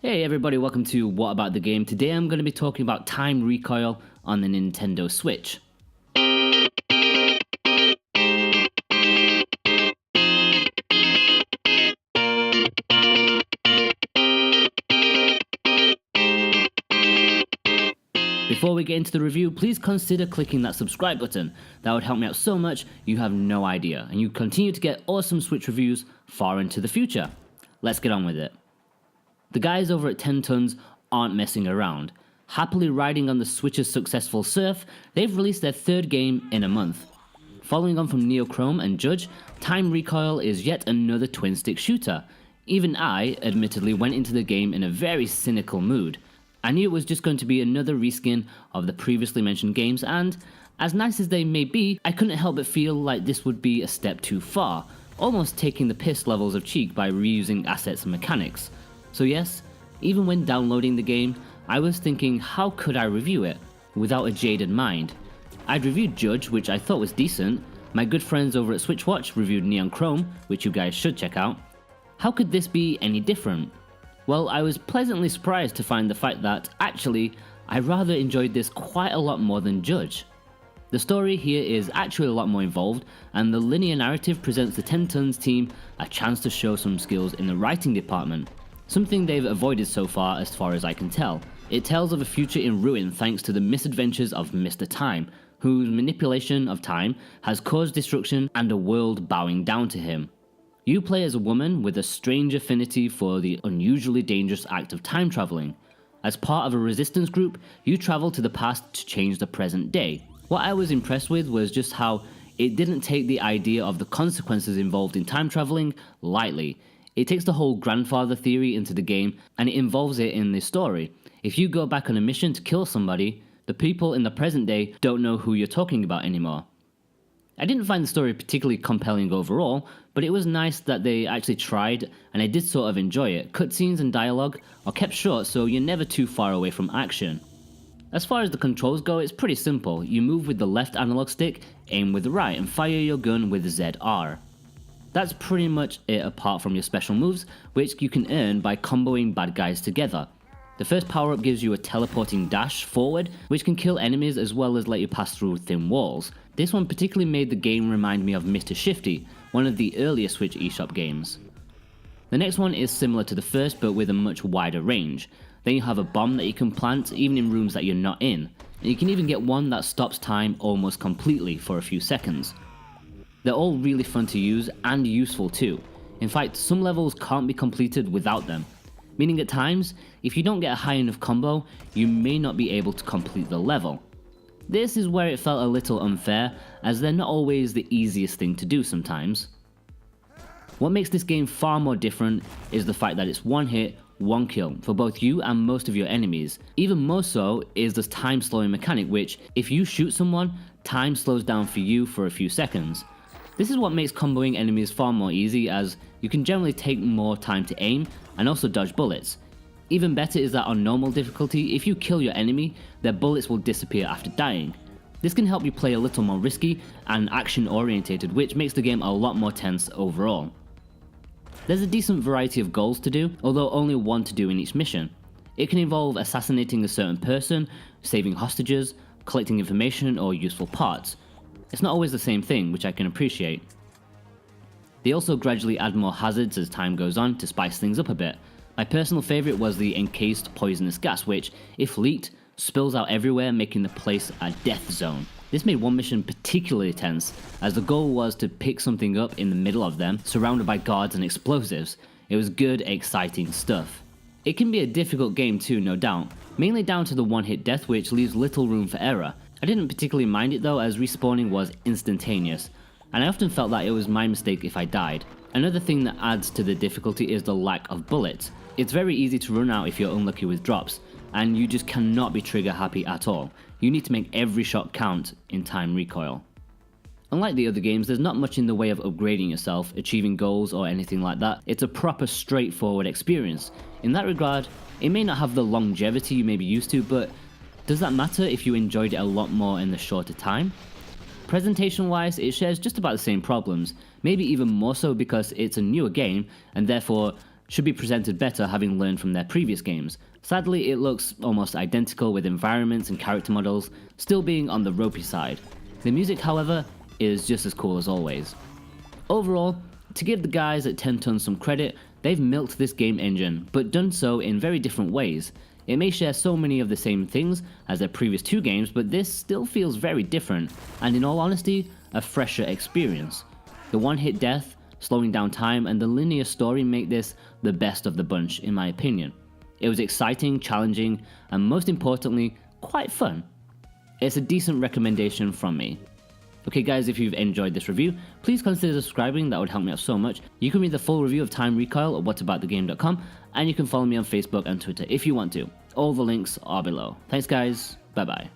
Hey everybody, welcome to What About the Game. Today I'm going to be talking about Time Recoil on the Nintendo Switch. Before we get into the review, please consider clicking that subscribe button. That would help me out so much, you have no idea, and you continue to get awesome Switch reviews far into the future. Let's get on with it. The guys over at 10 Tons aren't messing around. Happily riding on the Switch's successful surf, they've released their third game in a month. Following on from Neochrome and Judge, Time Recoil is yet another twin-stick shooter. Even I, admittedly, went into the game in a very cynical mood. I knew it was just going to be another reskin of the previously mentioned games, and as nice as they may be, I couldn't help but feel like this would be a step too far, almost taking the piss levels of cheek by reusing assets and mechanics. So yes, even when downloading the game, I was thinking how could I review it without a jaded mind. I'd reviewed Judge, which I thought was decent. My good friends over at Switchwatch reviewed Neon Chrome, which you guys should check out. How could this be any different? Well, I was pleasantly surprised to find the fact that, actually, I rather enjoyed this quite a lot more than Judge. The story here is actually a lot more involved, and the linear narrative presents the 10 Tons team a chance to show some skills in the writing department. Something they've avoided so far as I can tell. It tells of a future in ruin thanks to the misadventures of Mr. Time, whose manipulation of time has caused destruction and a world bowing down to him. You play as a woman with a strange affinity for the unusually dangerous act of time traveling. As part of a resistance group, you travel to the past to change the present day. What I was impressed with was just how it didn't take the idea of the consequences involved in time traveling lightly. It takes the whole grandfather theory into the game and it involves it in the story. If you go back on a mission to kill somebody, the people in the present day don't know who you're talking about anymore. I didn't find the story particularly compelling overall, but it was nice that they actually tried, and I did sort of enjoy it. Cutscenes and dialogue are kept short, so you're never too far away from action. As far as the controls go, it's pretty simple. You move with the left analog stick, aim with the right, and fire your gun with ZR. That's pretty much it apart from your special moves, which you can earn by comboing bad guys together. The first power-up gives you a teleporting dash forward, which can kill enemies as well as let you pass through thin walls. This one particularly made the game remind me of Mr. Shifty, one of the earlier Switch eShop games. The next one is similar to the first but with a much wider range. Then you have a bomb that you can plant even in rooms that you're not in, and you can even get one that stops time almost completely for a few seconds. They're all really fun to use and useful too. In fact, some levels can't be completed without them, meaning at times, if you don't get a high enough combo, you may not be able to complete the level. This is where it felt a little unfair, as they're not always the easiest thing to do sometimes. What makes this game far more different is the fact that it's one hit, one kill for both you and most of your enemies. Even more so is the time slowing mechanic, which, if you shoot someone, time slows down for you for a few seconds. This is what makes comboing enemies far more easy, as you can generally take more time to aim and also dodge bullets. Even better is that on normal difficulty, if you kill your enemy, their bullets will disappear after dying. This can help you play a little more risky and action orientated, which makes the game a lot more tense overall. There's a decent variety of goals to do, although only one to do in each mission. It can involve assassinating a certain person, saving hostages, collecting information or useful parts. It's not always the same thing, which I can appreciate. They also gradually add more hazards as time goes on to spice things up a bit. My personal favourite was the encased poisonous gas, which, if leaked, spills out everywhere, making the place a death zone. This made one mission particularly tense, as the goal was to pick something up in the middle of them, surrounded by guards and explosives. It was good, exciting stuff. It can be a difficult game too, no doubt, mainly down to the one-hit death, which leaves little room for error. I didn't particularly mind it though, as respawning was instantaneous, and I often felt that it was my mistake if I died. Another thing that adds to the difficulty is the lack of bullets. It's very easy to run out if you're unlucky with drops, and you just cannot be trigger happy at all. You need to make every shot count in Time Recoil. Unlike the other games, there's not much in the way of upgrading yourself, achieving goals or anything like that. It's a proper straightforward experience. In that regard, it may not have the longevity you may be used to, but does that matter if you enjoyed it a lot more in the shorter time? Presentation wise, it shares just about the same problems, maybe even more so because it's a newer game and therefore should be presented better having learned from their previous games. Sadly, it looks almost identical with environments and character models still being on the ropey side. The music, however, is just as cool as always. Overall, to give the guys at 10 Tons some credit, they've milked this game engine, but done so in very different ways. It may share so many of the same things as their previous 2 games, but this still feels very different, and in all honesty, a fresher experience. The one-hit death, slowing down time, and the linear story make this the best of the bunch in my opinion. It was exciting, challenging, and most importantly, quite fun. It's a decent recommendation from me. Okay guys, if you've enjoyed this review, please consider subscribing, that would help me out so much. You can read the full review of Time Recoil at whataboutthegame.com, and you can follow me on Facebook and Twitter if you want to. All the links are below. Thanks guys, bye bye.